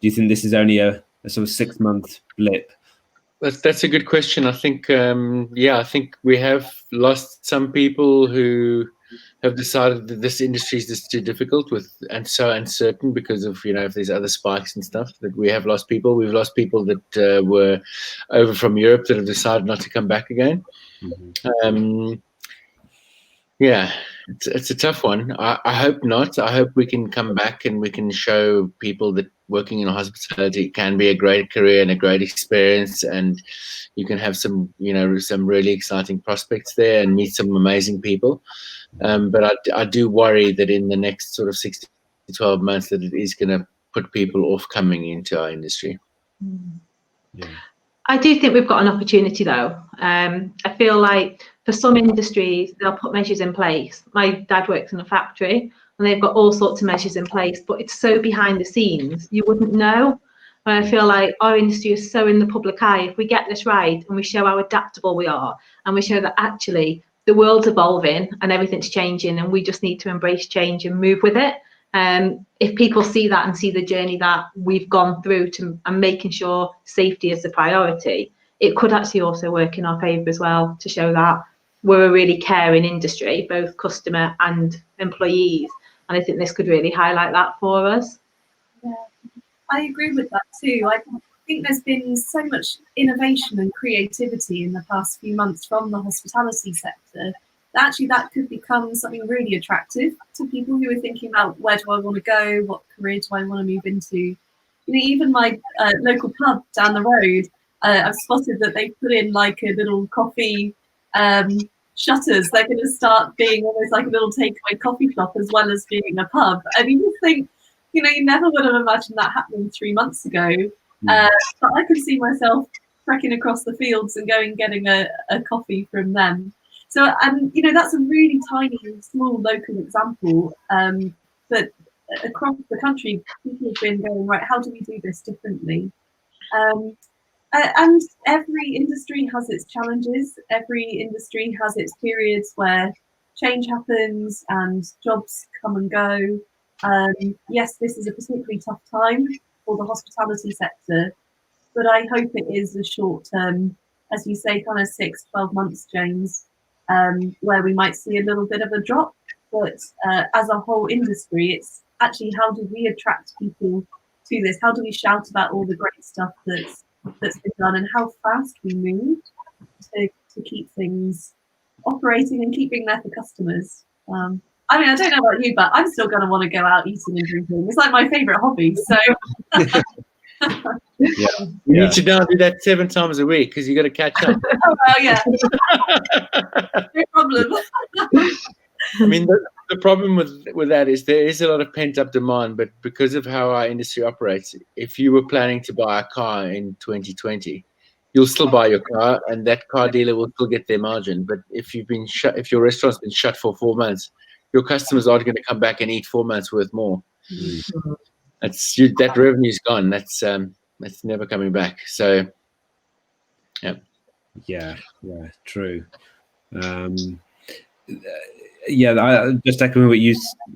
do you think this is only a sort of 6-month blip? That's a good question. I think I think we have lost some people who have decided that this industry is just too difficult and so uncertain because of, if there's other spikes and stuff, that we have lost people. We've lost people that were over from Europe that have decided not to come back again. Mm-hmm. It's a tough one. I hope not. I hope we can come back and we can show people that working in hospitality can be a great career and a great experience, and you can have some really exciting prospects there and meet some amazing people. But I do worry that in the next sort of 6 to 12 months that it is going to put people off coming into our industry. Yeah. I do think we've got an opportunity, though. I feel like for some industries, they'll put measures in place. My dad works in a factory, and they've got all sorts of measures in place, but it's so behind the scenes, you wouldn't know. And I feel like our industry is so in the public eye. If we get this right and we show how adaptable we are, and we show that actually the world's evolving and everything's changing, and we just need to embrace change and move with it. If people see that and see the journey that we've gone through and making sure safety is the priority, it could actually also work in our favour as well, to show that we're a really caring industry, both customer and employees. And I think this could really highlight that for us. Yeah, I agree with that too. I think there's been so much innovation and creativity in the past few months from the hospitality sector. Actually, that could become something really attractive to people who are thinking about, where do I want to go? What career do I want to move into? Even my local pub down the road, I've spotted that they put in like a little coffee shutters. They're going to start being almost like a little takeaway coffee shop as well as being a pub. And you just think, you never would have imagined that happening 3 months ago. But I could see myself trekking across the fields and getting a coffee from them. So, that's a really tiny, small local example. But across the country, people have been going, right, how do we do this differently? And every industry has its challenges. Every industry has its periods where change happens and jobs come and go. Yes, this is a particularly tough time for the hospitality sector, but I hope it is a short term, as you say, kind of 6, 12 months, James, where we might see a little bit of a drop. But as a whole industry, it's actually, how do we attract people to this? How do we shout about all the great stuff that's been done, and how fast we move to keep things operating and keeping there for customers. I mean, I don't know about you, but I'm still going to want to go out eating and drinking. It's like my favourite hobby. So You need to now do that 7 times a week because you got to catch up. oh, well, yeah, no problem. I mean, the problem with that is there is a lot of pent up demand, but because of how our industry operates, if you were planning to buy a car in 2020, you'll still buy your car, and that car dealer will still get their margin. But if you've been shut, if your restaurant's been shut for 4 months, your customers aren't going to come back and eat 4 months worth more. That revenue's gone. That's never coming back. So, yeah, true. I just echoing what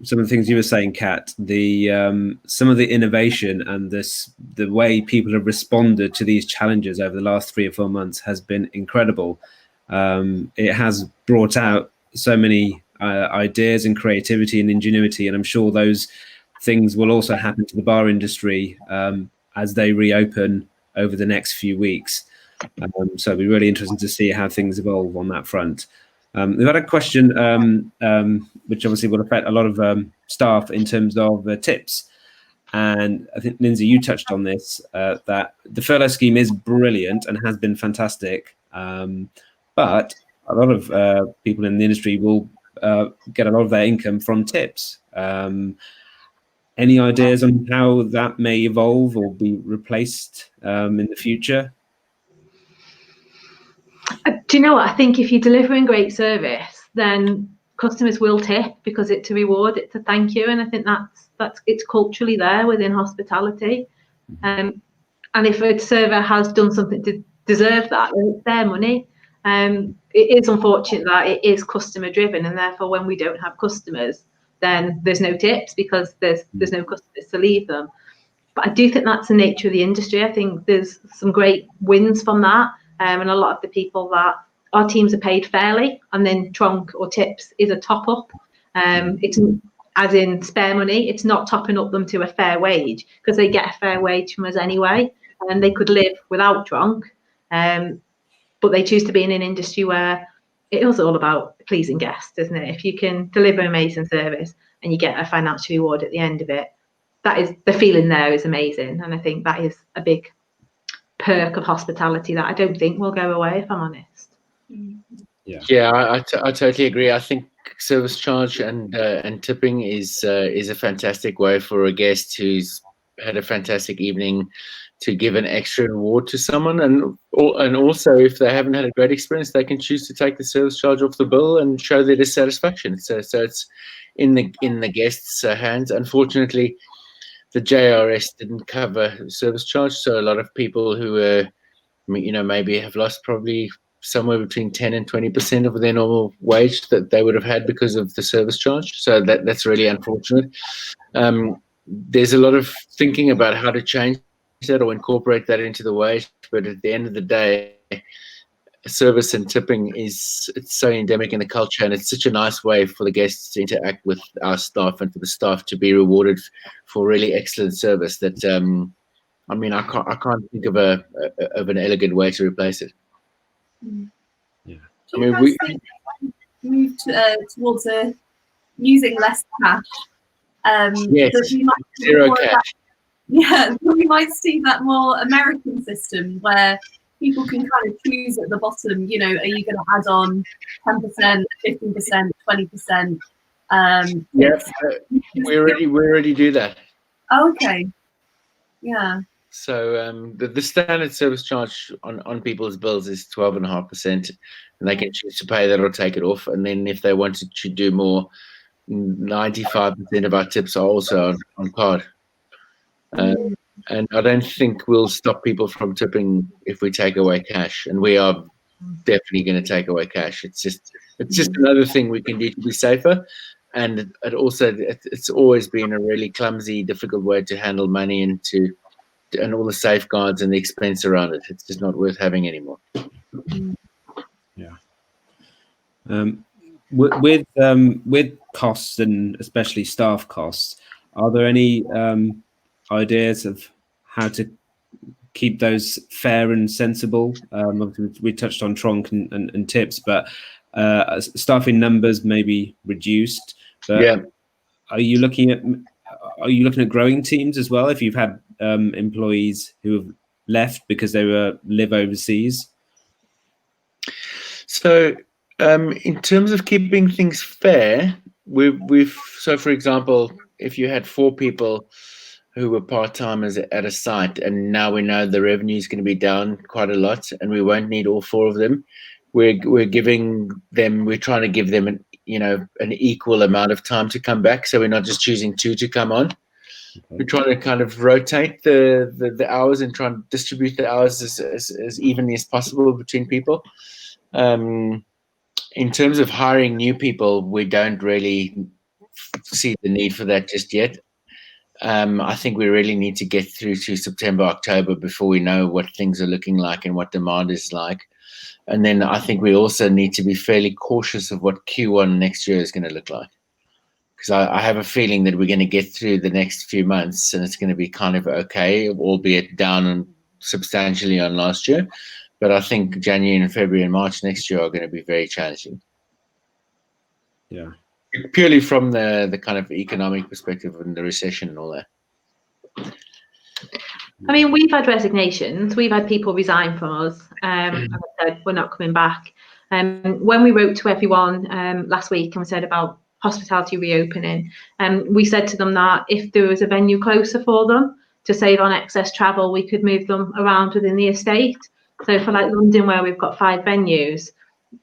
some of the things you were saying, Kat. Some of the innovation and the way people have responded to these challenges over the last 3 or 4 months has been incredible. It has brought out so many ideas and creativity and ingenuity, and I'm sure those things will also happen to the bar industry as they reopen over the next few weeks. So it'll be really interesting to see how things evolve on that front. We've had a question which obviously will affect a lot of staff in terms of tips. And I think, Lindsay, you touched on this, that the furlough scheme is brilliant and has been fantastic. But a lot of people in the industry will get a lot of their income from tips. Any ideas on how that may evolve or be replaced in the future? Do you know what? I think if you're delivering great service, then customers will tip because it's a reward, it's a thank you, and I think that's it's culturally there within hospitality. And if a server has done something to deserve that, then it's their money. It is unfortunate that it is customer driven, and therefore when we don't have customers, then there's no tips because there's no customers to leave them. But I do think that's the nature of the industry. I think there's some great wins from that. And a lot of the people that our teams are paid fairly, and then trunk or tips is a top up. It's as in spare money. It's not topping up them to a fair wage because they get a fair wage from us anyway, and they could live without trunk. But they choose to be in an industry where it is all about pleasing guests, isn't it? If you can deliver amazing service and you get a financial reward at the end of it, that is the feeling there is amazing, and I think that is a big perk of hospitality that I don't think will go away, if I'm honest. I totally agree. I think service charge and tipping is a fantastic way for a guest who's had a fantastic evening to give an extra reward to someone, and also if they haven't had a great experience, they can choose to take the service charge off the bill and show their dissatisfaction. So it's in the guests' hands. Unfortunately, the JRS didn't cover service charge, so a lot of people who maybe have lost probably somewhere between 10 and 20% of their normal wage that they would have had because of the service charge. So that's really unfortunate. There's a lot of thinking about how to change that or incorporate that into the wage, but at the end of the day, service and tipping it's so endemic in the culture, and it's such a nice way for the guests to interact with our staff and for the staff to be rewarded for really excellent service that I can't think of an elegant way to replace it. Do you guys think moved towards using less cash? Yes, zero cash. We might see that more American system where people can kind of choose at the bottom, are you going to add on 10%, 15%, 20%? We already do that. Okay. Yeah. So the standard service charge on people's bills is 12.5%, and they can choose to pay that or take it off. And then if they wanted to do more, 95% of our tips are also on card. And I don't think we'll stop people from tipping if we take away cash, and we are definitely going to take away cash. It's just another thing we can do to be safer, and it's always been a really clumsy, difficult way to handle money and all the safeguards and the expense around it. It's just not worth having anymore. With costs and especially staff costs, are there any ideas of how to keep those fair and sensible? Obviously we touched on trunk and tips, but staffing numbers may be reduced, but Yeah. are you looking at growing teams as well if you've had employees who have left because they live overseas? So in terms of keeping things fair, we've so for example, if you had 4 people who were part-timers at a site, and now we know the revenue is going to be down quite a lot and we won't need all 4 of them, we're trying to give them an equal amount of time to come back, so we're not just choosing 2 to come on. Okay. We're trying to kind of rotate the hours and try and distribute the hours as evenly as possible between people. In terms of hiring new people, we don't really see the need for that just yet. I think we really need to get through to September, October before we know what things are looking like and what demand is like. And then I think we also need to be fairly cautious of what Q1 next year is going to look like. Because I have a feeling that we're going to get through the next few months and it's going to be kind of okay, albeit down substantially on last year. But I think January and February and March next year are going to be very challenging. Yeah. Purely from the kind of economic perspective and the recession and all that. I mean, we've had resignations. We've had people resign from us and said, we're not coming back. When we wrote to everyone last week and we said about hospitality reopening, we said to them that if there was a venue closer for them to save on excess travel, we could move them around within the estate. So for like London, where we've got 5 venues,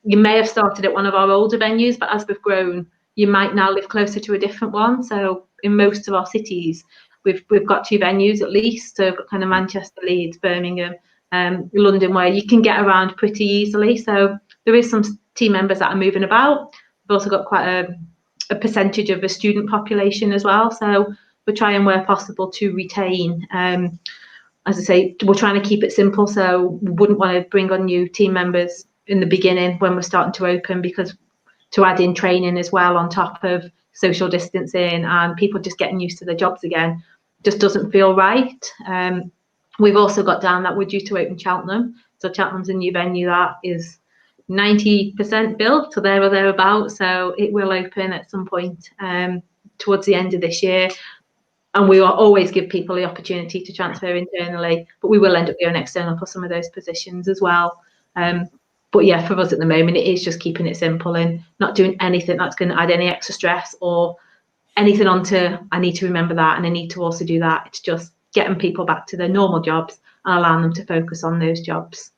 you may have started at one of our older venues, but as we've grown, you might now live closer to a different one. So in most of our cities, we've got 2 venues at least. So kind of Manchester, Leeds, Birmingham, London, where you can get around pretty easily. So there is some team members that are moving about. We've also got quite a percentage of the student population as well. So we're trying where possible to retain. As I say, we're trying to keep it simple. So we wouldn't want to bring on new team members in the beginning when we're starting to open, because to add in training as well on top of social distancing and people just getting used to their jobs again just doesn't feel right. We've also got down that we're due to open Cheltenham. So Cheltenham's a new venue that is 90% built, or there or thereabouts. So it will open at some point towards the end of this year. And we will always give people the opportunity to transfer internally, but we will end up going external for some of those positions as well. But yeah, for us at the moment, it is just keeping it simple and not doing anything that's going to add any extra stress or anything onto, I need to remember that and I need to also do that. It's just getting people back to their normal jobs and allowing them to focus on those jobs.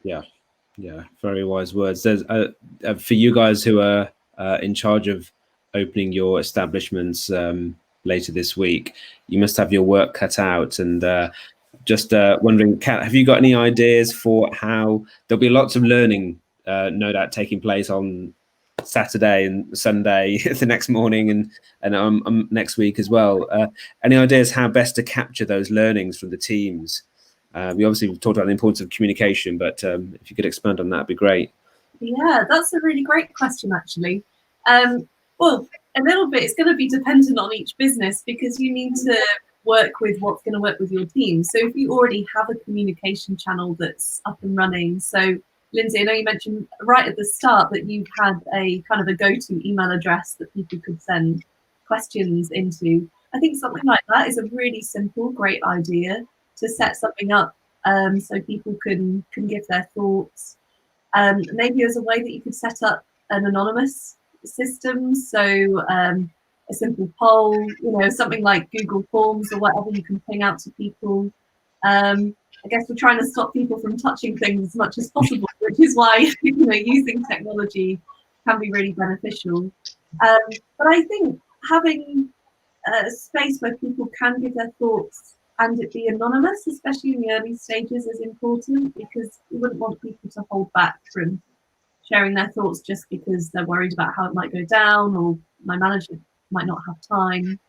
Yeah, very wise words. There's for you guys who are in charge of opening your establishments later this week, you must have your work cut out. And just wondering, Kat, have you got any ideas for how there'll be lots of learning, no doubt, taking place on Saturday and Sunday, the next morning, and next week as well? Any ideas how best to capture those learnings from the teams? We've talked about the importance of communication, but if you could expand on that, it'd be great. Yeah, that's a really great question, actually. Well, a little bit, it's going to be dependent on each business, because you need to work with what's going to work with your team. So if you already have a communication channel that's up and running, so Lindsay, I know you mentioned right at the start that you had a kind of a go-to email address that people could send questions into. I think something like that is a really simple, great idea to set something up so people can give their thoughts. Maybe there's a way that you could set up an anonymous system, so a simple poll, something like Google Forms or whatever you can ping out to people. I guess we're trying to stop people from touching things as much as possible, which is why using technology can be really beneficial. But I think having a space where people can give their thoughts and it be anonymous, especially in the early stages, is important, because we wouldn't want people to hold back from sharing their thoughts just because they're worried about how it might go down or my manager might not have time.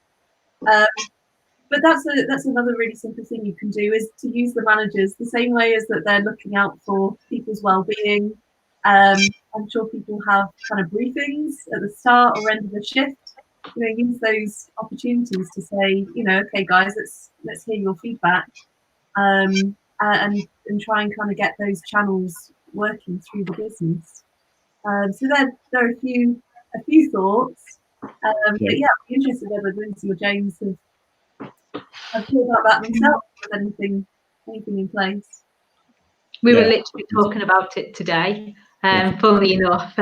But that's another really simple thing you can do, is to use the managers the same way as that they're looking out for people's well-being. I'm sure people have kind of briefings at the start or end of the shift. Use those opportunities to say, okay, guys, let's hear your feedback, and try and kind of get those channels working through the business. So there are a few thoughts. But yeah, I'd be interested whether Lindsay or James have thought about that themselves. With anything in place. We were literally talking about it today, funnily enough.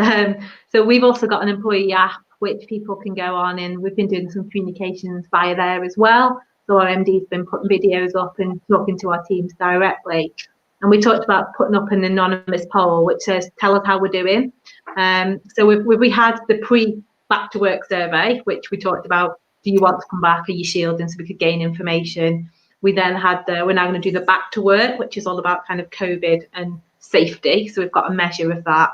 So we've also got an employee app which people can go on, and we've been doing some communications via there as well. So our MD's been putting videos up and talking to our teams directly. And we talked about putting up an anonymous poll which says, tell us how we're doing. So we had the pre-back to work survey, which we talked about, do you want to come back? Are you shielding? So we could gain information. We then had we're now going to do the back to work, which is all about kind of COVID and safety. So we've got a measure of that.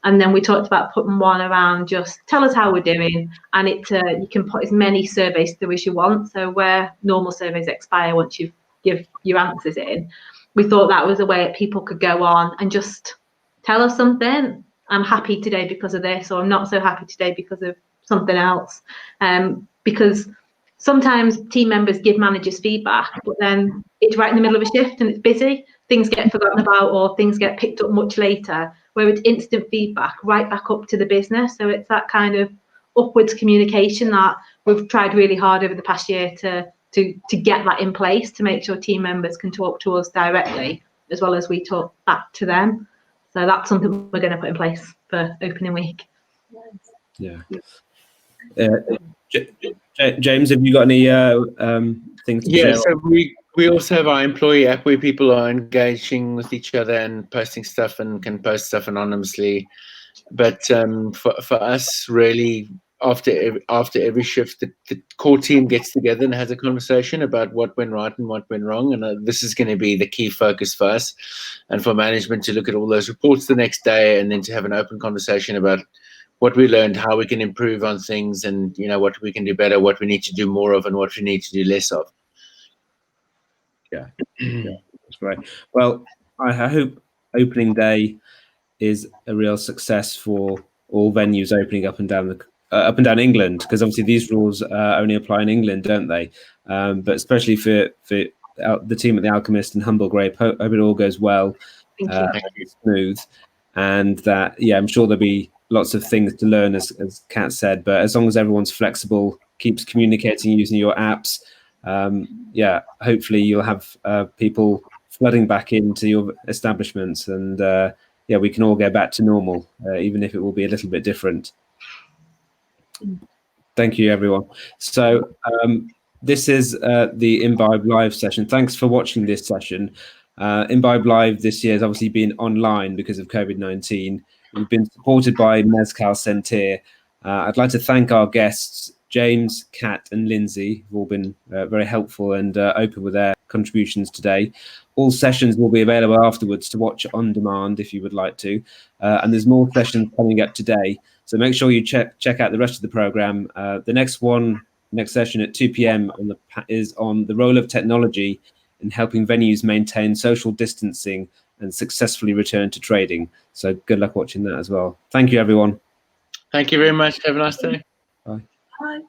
And then we talked about putting one around just tell us how we're doing. And you can put as many surveys through as you want. So where normal surveys expire once you give your answers in, we thought that was a way that people could go on and just tell us something. I'm happy today because of this, or I'm not so happy today because of something else. Because sometimes team members give managers feedback, but then it's right in the middle of a shift and it's busy. Things get forgotten about or things get picked up much later, where it's instant feedback right back up to the business. So it's that kind of upwards communication that we've tried really hard over the past year to get that in place, to make sure team members can talk to us directly as well as we talk back to them. So that's something we're going to put in place for opening week. Yeah. James, have you got any things to share? So we also have our employee app where people are engaging with each other and posting stuff and can post stuff anonymously. But for us, really, after every shift, the core team gets together and has a conversation about what went right and what went wrong. And this is going to be the key focus for us, and for management to look at all those reports the next day, and then to have an open conversation about what we learned, how we can improve on things, and what we can do better, what we need to do more of, and what we need to do less of. Yeah, that's great. Well, I hope opening day is a real success for all venues opening up and down England, because obviously these rules only apply in England, don't they? But especially for the team at the Alchemist and Humble Grape, hope it all goes well, smooth, and that I'm sure there'll be lots of things to learn, as Kat said. But as long as everyone's flexible, keeps communicating using your apps, hopefully you'll have people flooding back into your establishments, and we can all go back to normal, even if it will be a little bit different. Thank you, everyone. So this is the Imbibe Live session. Thanks for watching this session. Imbibe Live this year has obviously been online because of COVID-19. We've been supported by Mezcal Sentir. I'd like to thank our guests, James, Kat and Lindsay, who've all been very helpful and open with their contributions today. All sessions will be available afterwards to watch on demand if you would like to. And there's more sessions coming up today. So make sure you check out the rest of the program. The next session at 2 p.m. is on the role of technology in helping venues maintain social distancing and successfully return to trading. So good luck watching that as well. Thank you, everyone. Thank you very much. Have a nice day. Bye. Bye.